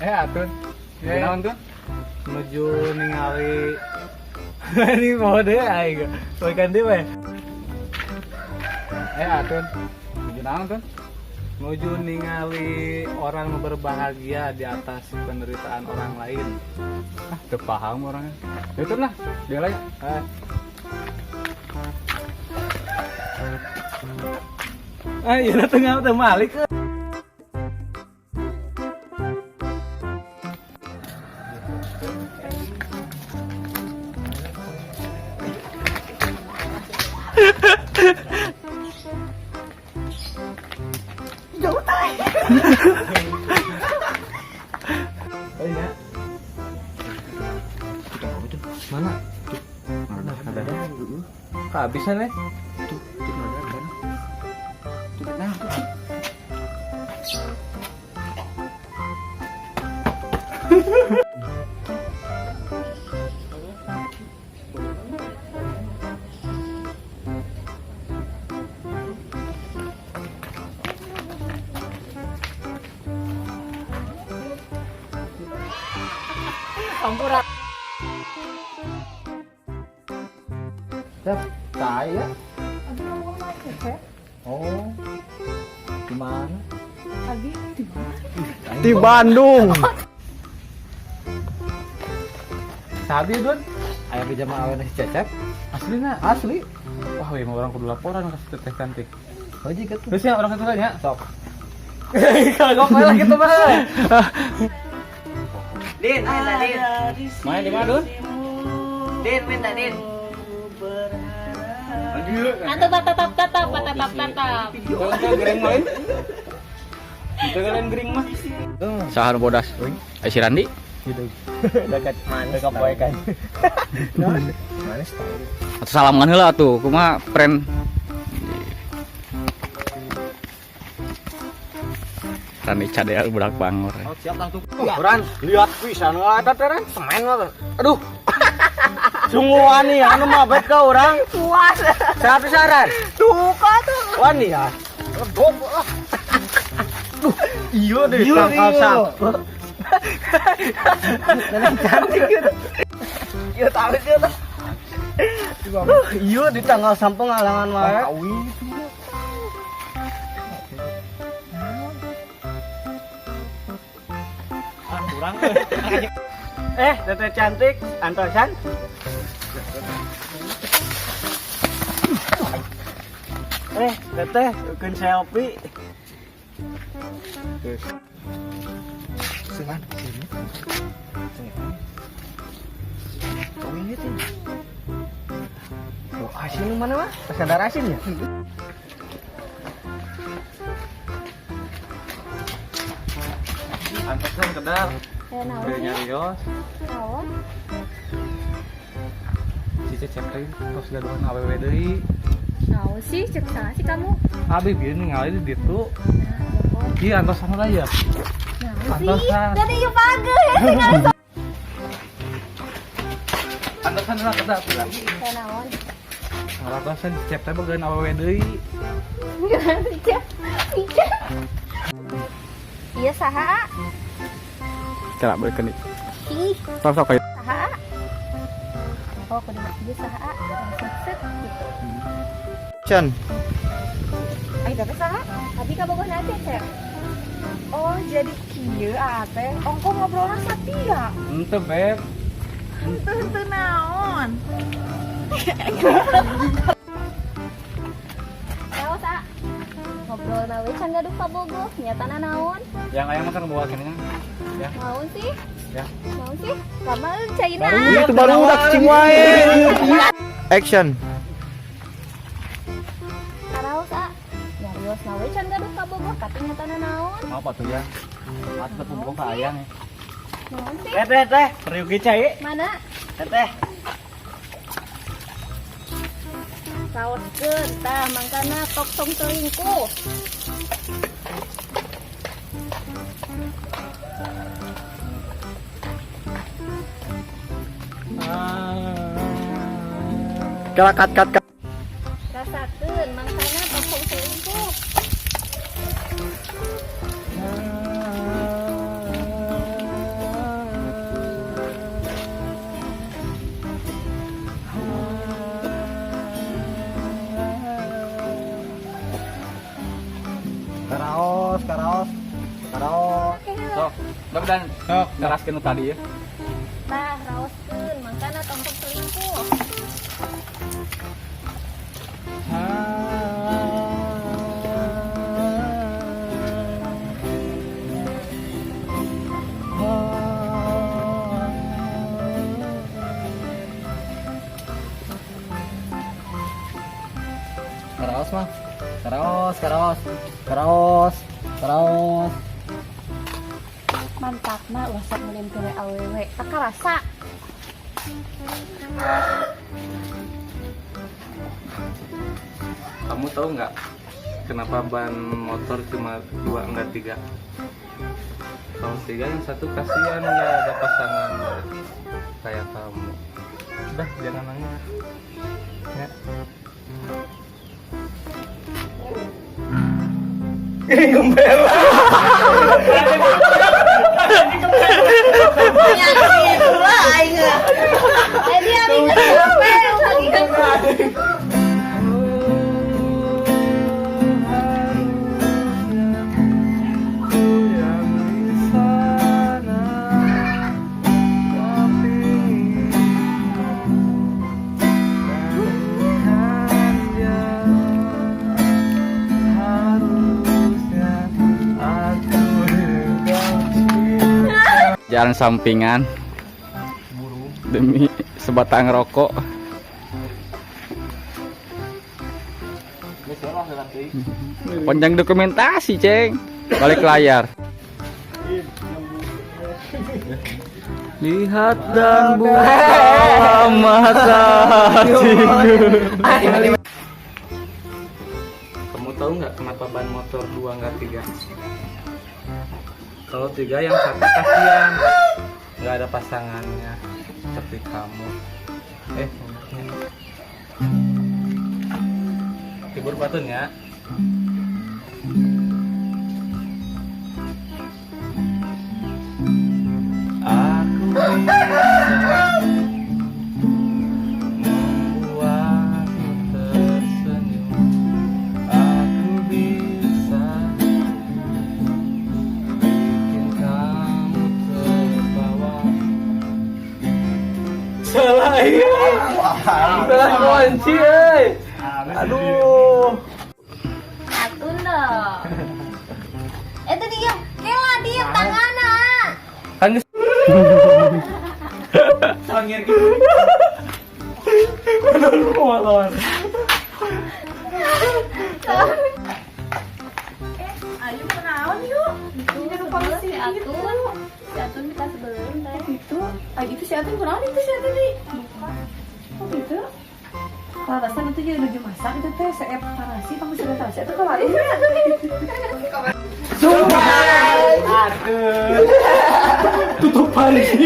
Atun. Naon tuh? Menuju ningali ini mode aing. Poe ganti we. Atun. Menuju naon tuh? Menuju ningali orang berbahagia di atas penderitaan orang lain. Teu paham orangnya. Itu lah, dia lagi. Iya tengah malik. Jauh tay. Iya. Mana? Ada. Kehabisan ya? Tuh ada. Nah. Sampura. Saya. Abi ngomong lagi, Cep. Oh. Gimana? Abi di mana? Di Bandung. Sabi Dun. Aya di jamaah aweuna si Cecep. Asli. Wah, we orang kudu laporan ka Teteh Cantik. Oh, jika tuh. Terus ya orang itu nya, sok. Kalau kok lagi tuh mah. Din, minta Din. Main di mana, Dun? Din, minta Din. Atau tatap. Itu gering main. Itu kalian gering mah. Sahan bodas. Si Randi. Gitu. Dekat mana kapoekan. Manis tahu. Atau salaman heula atuh, kumaha friend. Randi cadel budak Bangor. Oh, siap langsung. Ran, lihat pisan ada teren semen mah. Aduh. Sungguh wani anu mah bet ka urang. Puas. Sehat pisaran. Tuh kok tuh. Wani ya. Legok. Iya deh tangkal satu. Cantik gitu. Iya tahu itu. Iya di tanggal sampung alangan wae. Kurang. Teteh Cantik, antosan. Teteh, bikin selfie. Sengan sini. Oh ini tuh. Oh, asin mana mah? Sadar asin ya? Antesan kedal. Naon Udah nyarios. naon? Si Cecep teh tos gaduhan awewe deui. Naon sih cek sana sih kamu? Abi bieu ningali di ditu. Nah, Ieu antosan lah ya. naon sih? Antosan. Dari yuk page ya tinggal so. Antosan lah kedal. Teh naon? Antosan si Cecep teh bageun awewe deui. Cek. Iya saha? Cara beukeun. Ih, Sok kayak saha? Oh, kudu iya saha? Set gitu. Chan. Ai tapi saha? Abi ka bogoh nanti cek. Oh, jadi kieu teh. Ongko ngobrolna satia. Henteu beb. Henteu naon. Naon sa? Ngobrol nawe can gaduh ka bogoh, nyatana naon? Yang aya makan bawa kene ya. Naon sih? Ya. Naon sih? Kamal caina. Itu baru udah cing wae. Action. Karaos nyarios nawe can gaduh ka bogoh, tapi nyatana naon? Apa tuh ya? Atuh pun ka aya nih. Naon sih? Teh, periugi cai. Mana? Teteh. Saoskeun tah mangkana tok tong selingkuh. Kala kat. Rasakeun mangkana tok tong selingkuh. Karaos. Sok, dan sok teraskeun tadi ya. Nah, raoskeun mangkana tongkol selingkuh. Karaos mah. Karaos. Mantap mah wasak mulin kere awewe. Tak rasa. Kamu tahu nggak kenapa ban motor cuma 2 enggak 3? Kalau 3 yang satu kasihan nggak ada pasangan kayak kamu. Udah jangan nangis. Ya. Jadi abi kenapa lagi kan? Jalan sampingan demi sebatang rokok. Panjang dokumentasi, Ceng. Balik layar. Lihat dan buka mata hatiku. Kamu tahu nggak kenapa ban motor 2 enggak 3? Kalau 3 yang satu kasihan nggak ada pasangannya seperti kamu. Hibur batun ya. Aku bisa membuatmu tersenyum. Aku bisa bikin kamu terbawa. Salah ya. Salah kunci, aduh. Atun dong. Itu diam. Kela diam tangana. Kan sangir gitu. Aduh, lawan. Ayo kenaon yuk. Ini lupa si Atun. Si Atun kita sebelum teh. Itu. Itu si Atun kenaon itu si Atun nih. Lupa. Oh gitu. Ratasan itu jadi udah masak itu teh saya parasi kamu sudah tahu saya itu kemarin Sumpah. Aduh. Tutup pagi.